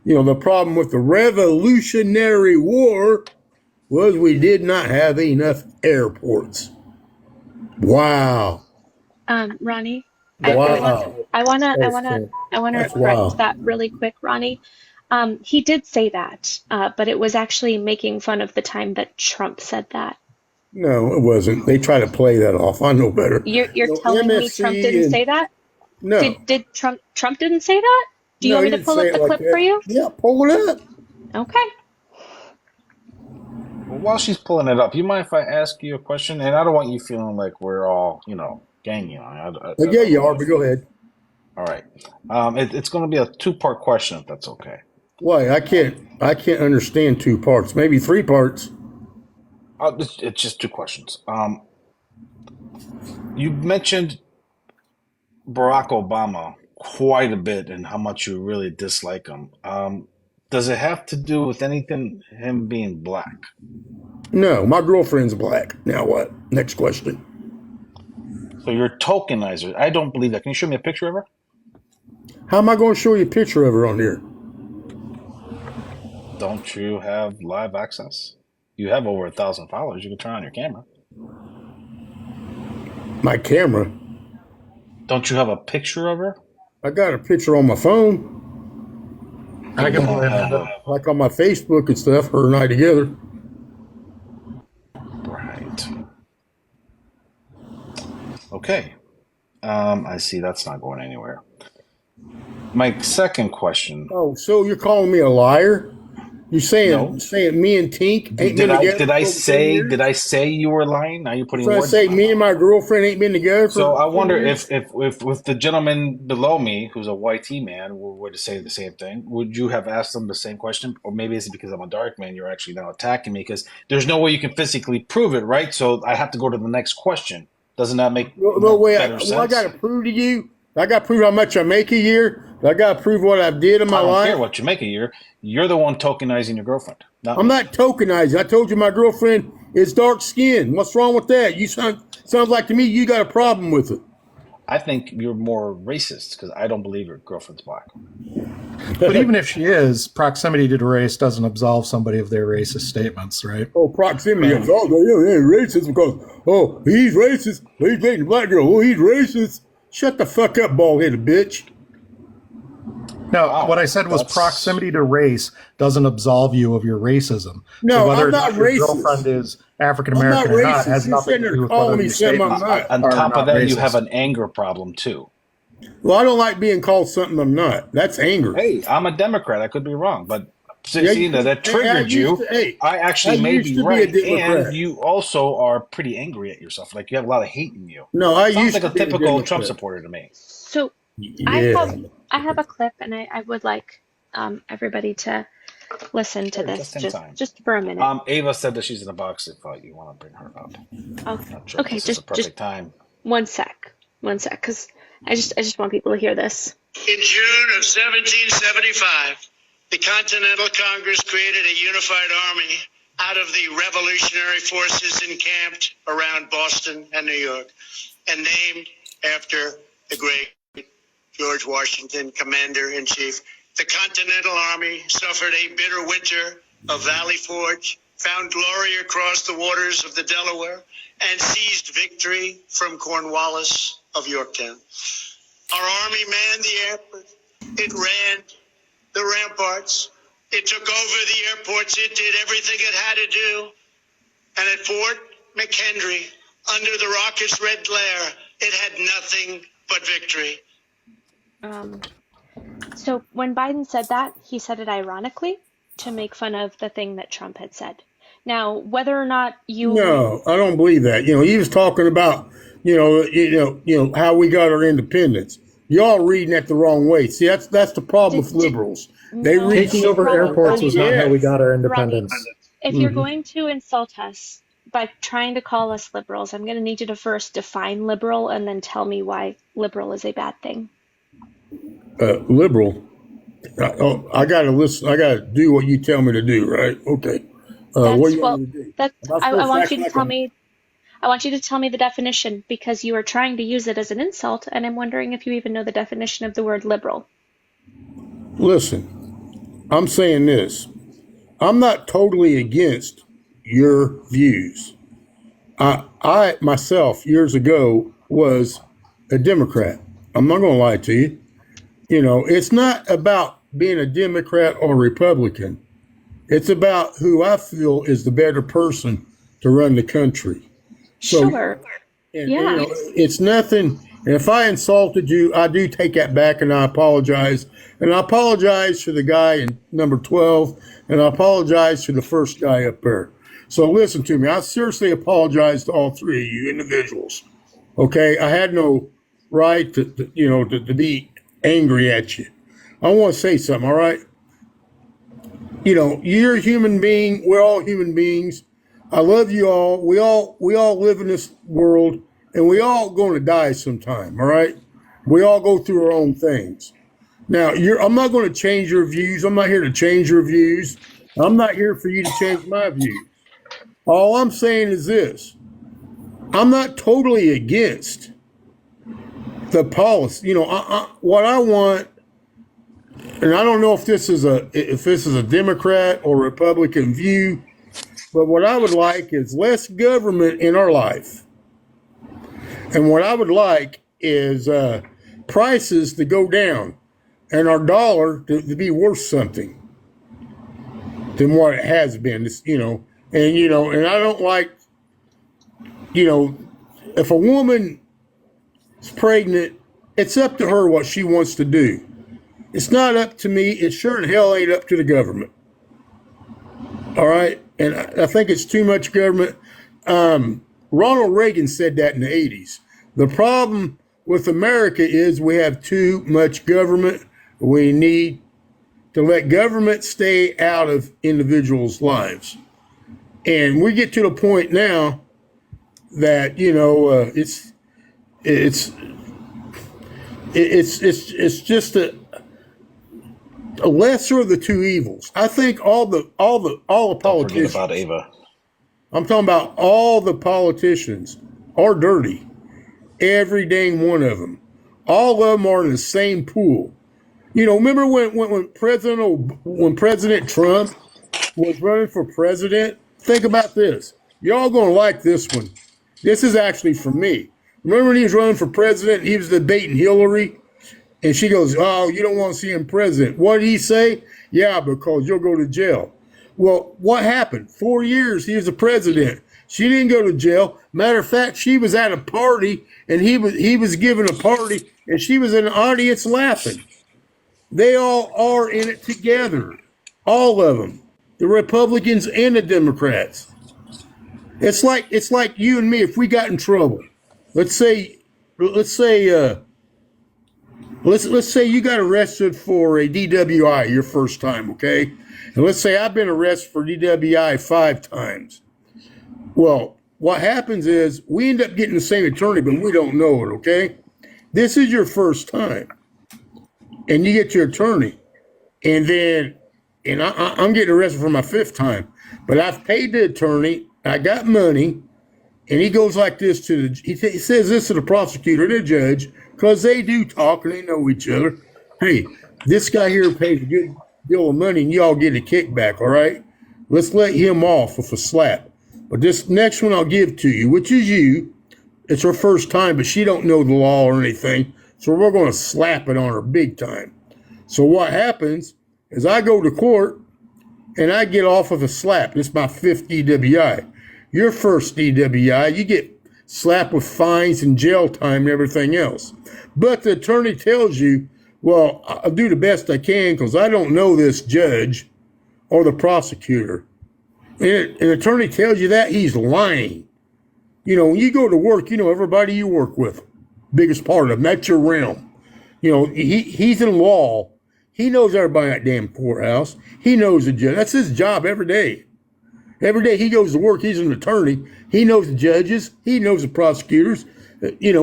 The problem with the Revolutionary War was we did not have enough airports. Wow. Ronnie, Wow. I wanna, I That's wanna, I wanna that's correct wow. that really quick, Ronnie. He did say that, but it was actually making fun of the time that Trump said that. No, it wasn't. They try to play that off. I know better. You're telling me Trump MSC didn't and say that? no. Did Trump didn't say that? Do you No, want he me to didn't pull say up it the like clip for that. you? Yeah, pull it up. Okay. Well, while she's pulling it up, you mind if I ask you a question? And I don't want you feeling like we're all, ganging on you. I Yeah, don't you are, want but to go feel. ahead. All right. It's going to be a two-part question, if that's okay. Why? I can't understand two parts. Maybe three parts. It's just two questions. You mentioned Barack Obama quite a bit and how much you really dislike him. Does it have to do with anything, him being black? No, my girlfriend's black. Now what? Next question. So you're a tokenizer. I don't believe that. Can you show me a picture of her? How am I going to show you a picture of her on here? Don't you have live access? You have over 1,000 followers. You can turn on your camera. My camera. Don't you have a picture of her? I got a picture on my phone, I You can don't believe have that. like on my Facebook and stuff. Her and I together. right. Okay. I see that's not going anywhere. My second question. Oh, so you're calling me a liar? You saying No. saying me and Tink ain't Did, been did I together did I for over 10 say years? did I say you were lying? Now you're You putting trying to words in say my me and mouth. my girlfriend ain't been together So for I 10 wonder years? if with the gentleman below me, who's a YT man, were to say the same thing, would you have asked them the same question? Or maybe it's because I'm a dark man, you're actually now attacking me because there's no way you can physically prove it, right? So I have to go to the next question. Doesn't that make No more way. better I got to sense? prove to you. I got to prove how much I make a year. I got to prove what I did in my I don't care life. what you make a year. You're the one tokenizing your girlfriend, not I'm me. not tokenizing. I told you my girlfriend is dark skinned. What's wrong with that? You sounds like to me you got a problem with it. I think you're more racist because I don't believe your girlfriend's black. But even if she is, proximity to race doesn't absolve somebody of their racist statements, right? Oh, proximity Right. of racist because he's racist. He's dating a black girl. Oh, he's racist. Shut the fuck up, bald headed bitch. No, what Wow, I said was that's proximity to race doesn't absolve you of your racism. So No, whether I'm or not not your girlfriend racist. is African I'm not American or not racist. has You're nothing sitting to there do with calling whether me your something I'm statements not. on are or top of not that, you have racist. an anger problem too. Well, I don't like being called something I'm not. That's anger. Hey, I'm a Democrat. I could be wrong, but Yeah, seeing that I triggered used you, to. Hey, I I actually may used be to be a right. And Democrat. you also are pretty angry at yourself. Like you have a lot of hate in you. No, I Sounds used like to a be a typical Trump Democrat. supporter to me. So I Yeah. have a clip, and I would like everybody to listen to Sure, this just in time. just for a minute. Ava said that she's in a box if you want to bring her up. Oh, Not sure if okay, this is a just perfect time. one sec, because I just want people to hear this. In June of 1775, the Continental Congress created a unified army out of the revolutionary forces encamped around Boston and New York, and named after the great George Washington, Commander-in-Chief. The Continental Army suffered a bitter winter of Valley Forge, found glory across the waters of the Delaware, and seized victory from Cornwallis of Yorktown. Our army manned the airport. It ran the ramparts. It took over the airports. It did everything it had to do. And at Fort McHenry, under the rocket's red glare, it had nothing but victory. So when Biden said that, he said it ironically to make fun of the thing that Trump had said. Now, whether or not you No, I don't believe that. He was talking about how we got our independence. Y'all reading that the wrong way. See, that's the problem with did liberals. They no, read Taking no, shit over the Ronnie, wrong way. airports was Ronnie, not how we Yes. got our Ronnie, independence. if you're Hmm. going to insult us by trying to call us liberals, I'm going to need you to first define liberal and then tell me why liberal is a bad thing. Liberal. I gotta listen. I gotta do what you tell me to do. Right? Okay. What do That's you want well, me to do? that Am I I supposed to want act you to like tell a me. I want you to tell me the definition because you are trying to use it as an insult, and I'm wondering if you even know the definition of the word liberal. listen? I'm saying this. I'm not totally against your views. I myself years ago was a Democrat. I'm not going to lie to you. You know, it's not about being a Democrat or Republican. It's about who I feel is the better person to run the country. So, Sure. and, Yeah. you know, it's nothing. And if I insulted you, I do take that back and I apologize. And I apologize to the guy in number 12, and I apologize to the first guy up there. So listen to me. I seriously apologize to all three of you individuals. Okay? I had no right to be angry at you. I want to say something, all right? You know, you're a human being. We're all human beings. I love you all. We all live in this world, and we all going to die sometime, all right? We all go through our own things. Now, I'm not going to change your views. I'm not here to change your views. I'm not here for you to change my views. All I'm saying is this. I'm not totally against the policy. You know, what I want, and I don't know if this is a Democrat or Republican view, but what I would like is less government in our life. And what I would like is prices to go down and our dollar to be worth something than what it has been. And I don't like, if a woman is pregnant, it's up to her what she wants to do. It's not up to me. It sure in hell ain't up to the government. All right? And I think it's too much government. Ronald Reagan said that in the 80s. The problem with America is we have too much government. We need to let government stay out of individuals' lives. And we get to the point now that, it's just a lesser of the two evils. I think all the Don't politicians. forget about Ava. I'm talking about all the politicians are dirty. Every dang one of them. All of them are in the same pool. You know, remember when President Trump was running for president? Think about this. Y'all gonna like this one. This is actually for me. Remember when he was running for president? He was debating Hillary, and she goes, "Oh, you don't want to see him president." What did he say? "Yeah, because you'll go to jail." Well, what happened? 4 years he was the president. She didn't go to jail. Matter of fact, she was at a party, and he was giving a party, and she was in the audience laughing. They all are in it together, all of them, the Republicans and the Democrats. It's like you and me. If we got in trouble, let's say you got arrested for a DWI your first time, okay? And let's say I've been arrested for DWI 5 times. Well, what happens is we end up getting the same attorney, but we don't know it, okay? This is your first time. And you get your attorney. And I'm getting arrested for my 5th time. But I've paid the attorney, I got money, and he goes like this he says this to the prosecutor and the judge, because they do talk and they know each other. "Hey, this guy here pays a good deal of money and y'all get a kickback, all right? Let's let him off with a slap. But this next one I'll give to you, which is you. It's her first time, but she don't know the law or anything. So we're going to slap it on her big time." So what happens is I go to court and I get off of a slap. It's my 5th DWI. Your first DWI, you get slapped with fines and jail time and everything else. But the attorney tells you, "Well, I'll do the best I can because I don't know this judge or the prosecutor." And an attorney tells you that, he's lying. You know, when you go to work, you know everybody you work with, biggest part of them. That's your realm. You know, he's in law. He knows everybody in that damn courthouse. He knows the judge. That's his job every day. Every day he goes to work, he's an attorney. He knows the judges. He knows the prosecutors.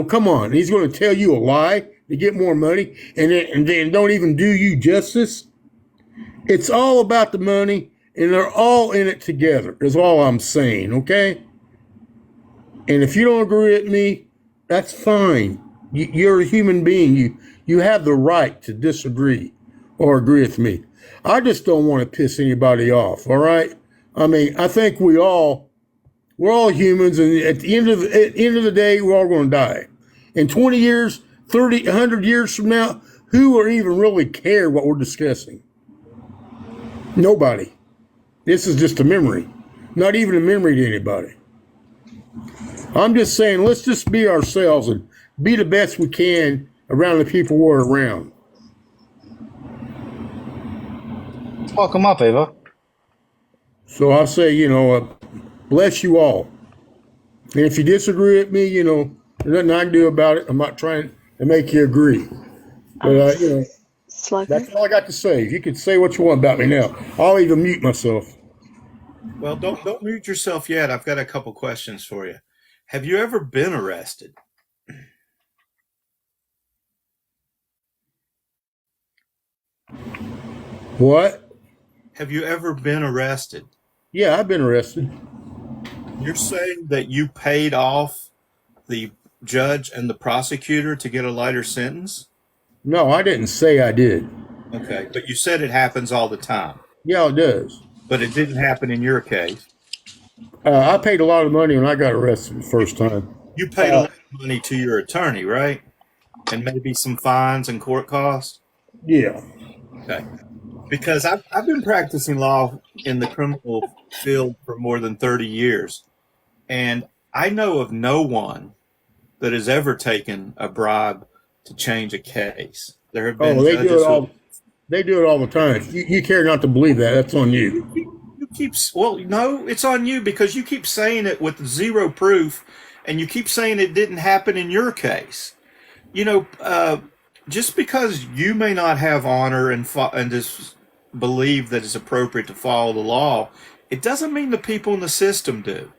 Come on. He's going to tell you a lie to get more money and then don't even do you justice. It's all about the money, and they're all in it together, is all I'm saying, okay? And if you don't agree with me, that's fine. You're a human being. You have the right to disagree or agree with me. I just don't want to piss anybody off. All right. I mean, I think we're all humans, and at the end of the day, we're all going to die. In 20 years, 30, 100 years from now, who will even really care what we're discussing? Nobody. This is just a memory. Not even a memory to anybody. I'm just saying, let's just be ourselves and be the best we can around the people we're around. Welcome up, Ava. So I say, bless you all. And if you disagree with me, there's nothing I can do about it. I'm not trying to make you agree. But, Slugger. that's all I got to say. You can say what you want about me now. I'll even mute myself. Well, don't mute yourself yet. I've got a couple questions for you. Have you ever been arrested? What? Have you ever been arrested? Yeah, I've been arrested. You're saying that you paid off the judge and the prosecutor to get a lighter sentence? No, I didn't say I did. Okay, but you said it happens all the time. Yeah, it does. But it didn't happen in your case. I paid a lot of money when I got arrested the first time. You paid a lot of money to your attorney, right? And maybe some fines and court costs? Yeah. Okay. Because I've been practicing law in the criminal field for more than 30 years. And I know of no one that has ever taken a bribe to change a case. There have been They judges do it all. who... They do it all the time. You care not to believe that. That's on you. You keep... Well, no, it's on you because you keep saying it with zero proof, and you keep saying it didn't happen in your case. Just because you may not have honor and just believe that it's appropriate to follow the law, it doesn't mean the people in the system do.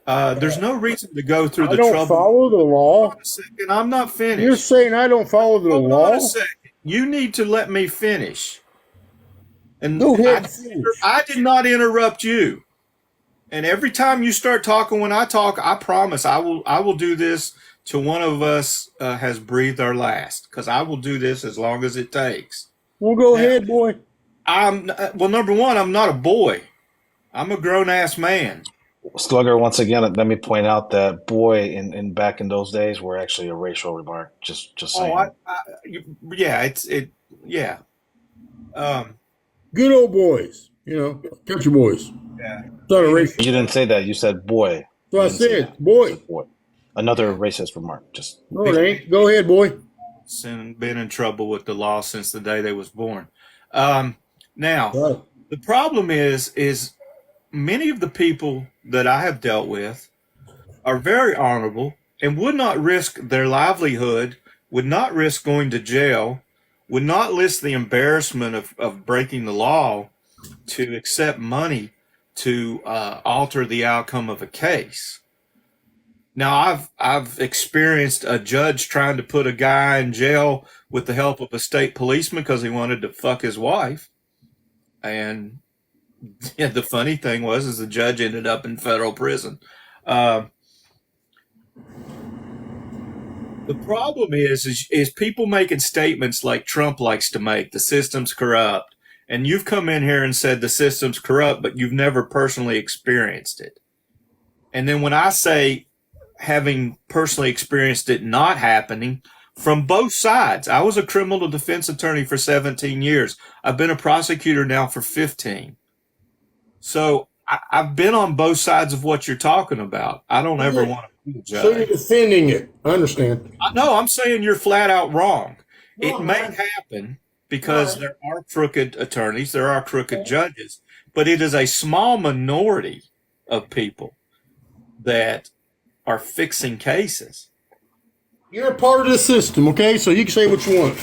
There's no reason to go through the trouble. I don't follow the law. Hold on a second, I'm not finished. You're saying I don't follow the Hold law? on a second. You need to let me finish. And Go ahead. Finish. I did not interrupt you. And every time you start talking when I talk, I promise I will do this till one of us has breathed our last, because I will do this as long as it takes. Well, go ahead, boy. Well, number one, I'm not a boy. I'm a grown-ass man. Slugger, once again, let me point out that boy in back in those days were actually a racial remark. Just saying. Yeah. Good old boys. Country boys. Yeah. It's not a racist. You didn't say that. You said boy. So I said, boy. You said boy. Another racist remark. No, it ain't. Go ahead, boy. Been in trouble with the law since the day they was born. Now, Right. the problem is many of the people that I have dealt with are very honorable and would not risk their livelihood, would not risk going to jail, would not risk the embarrassment of breaking the law to accept money to alter the outcome of a case. Now, I've experienced a judge trying to put a guy in jail with the help of a state policeman because he wanted to fuck his wife. And the funny thing is the judge ended up in federal prison. The problem is people making statements like Trump likes to make, the system's corrupt. And you've come in here and said the system's corrupt, but you've never personally experienced it. And then when I say having personally experienced it not happening from both sides, I was a criminal defense attorney for 17 years. I've been a prosecutor now for 15. So I've been on both sides of what you're talking about. I don't ever want to be a judge. So you're defending it. I understand. No, I'm saying you're flat out wrong. It may happen because there are crooked attorneys, there are crooked judges, but it is a small minority of people that are fixing cases. You're a part of the system, okay? So you can say what you want.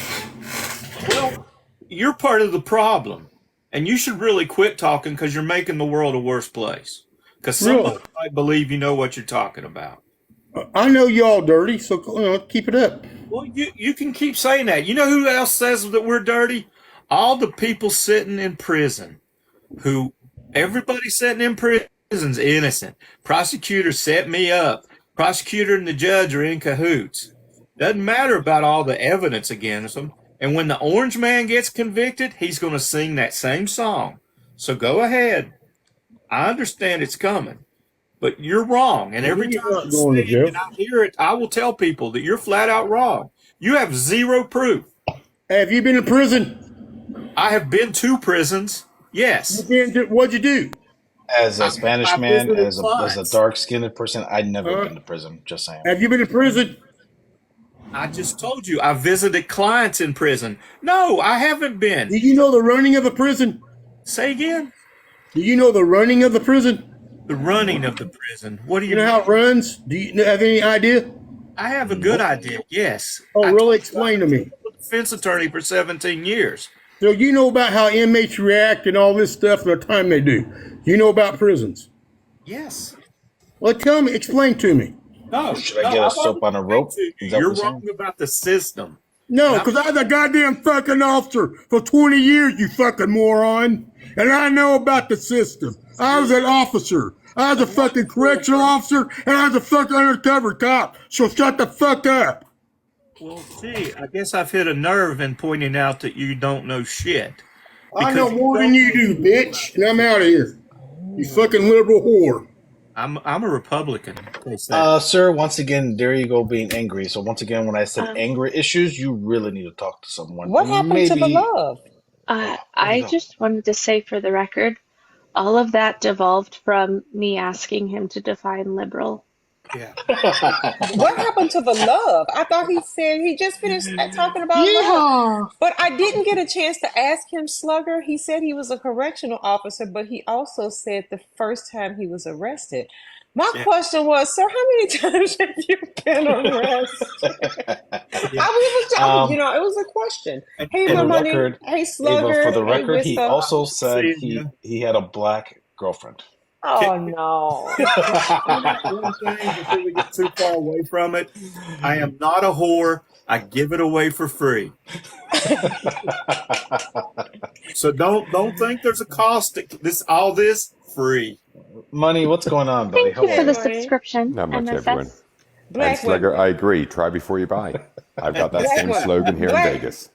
Well, you're part of the problem, and you should really quit talking because you're making the world a worse place. Because somebody might believe you know what you're talking about. I know y'all dirty, so keep it up. Well, you can keep saying that. You know who else says that we're dirty? All the people sitting in prison, everybody sitting in prison's innocent. Prosecutor set me up. Prosecutor and the judge are in cahoots. Doesn't matter about all the evidence against them. And when the orange man gets convicted, he's going to sing that same song. So go ahead. I understand it's coming, but you're wrong. And every He's time not you going say to it jail. and I hear it, I will tell people that you're flat out wrong. You have zero proof. Have you been in prison? I have been to prisons. Yes. What'd you do? As a Spanish I man, visited as a clients. dark-skinned person, I'd never been to prison. Just saying. Have you been in prison? I just told you I visited clients in prison. No, I haven't been. Do you know the running of a prison? Say again. Do you know the running of the prison? The running of the prison. What do You you know mean? how it runs? Do you have any idea? I have a good idea. Yes. Oh, I really? Explain to me. was a defense attorney for 17 years. So you know about how inmates react and all this stuff and the time they do. You know about prisons. Yes. Well, tell me, explain to me. No. Should I get a soap on a rope? Is that You're what you're wrong about the system. No, because I was a goddamn fucking officer for 20 years, you fucking moron. And I know about the system. I was an officer. I was a fucking correctional officer, and I was a fucking undercover cop. So shut the fuck up. Well, gee, I guess I've hit a nerve in pointing out that you don't know shit. I know Because more than you do, bitch. And I'm out of here. You fucking liberal whore. I'm a Republican. Face that. Sir, once again, there you go being angry. So once again, when I said anger issues, you really need to talk to someone. What happened to the love? I just wanted to say for the record, all of that devolved from me asking him to define liberal. Yeah. What happened to the love? I thought he said he just finished talking about love. But I didn't get a chance to ask him, Slugger. He said he was a correctional officer, but he also said the first time he was arrested. My question was, sir, how many times have you been arrested? It was a question. Hey, For the my money. record, Hey, Slugger. Ava, for the Hey, record, he Wista. also said See he had a black girlfriend. Oh, no. One thing before we get too far away from it, I am not a whore. I give it away for free. So don't think there's a cost to all this free. Money, what's going on, buddy? Thank How you are for you? the subscription, Not much, MFS. everyone. And Black Slugger, women. I agree. Try before you buy. I've got that Black same women. slogan here in Black- Vegas.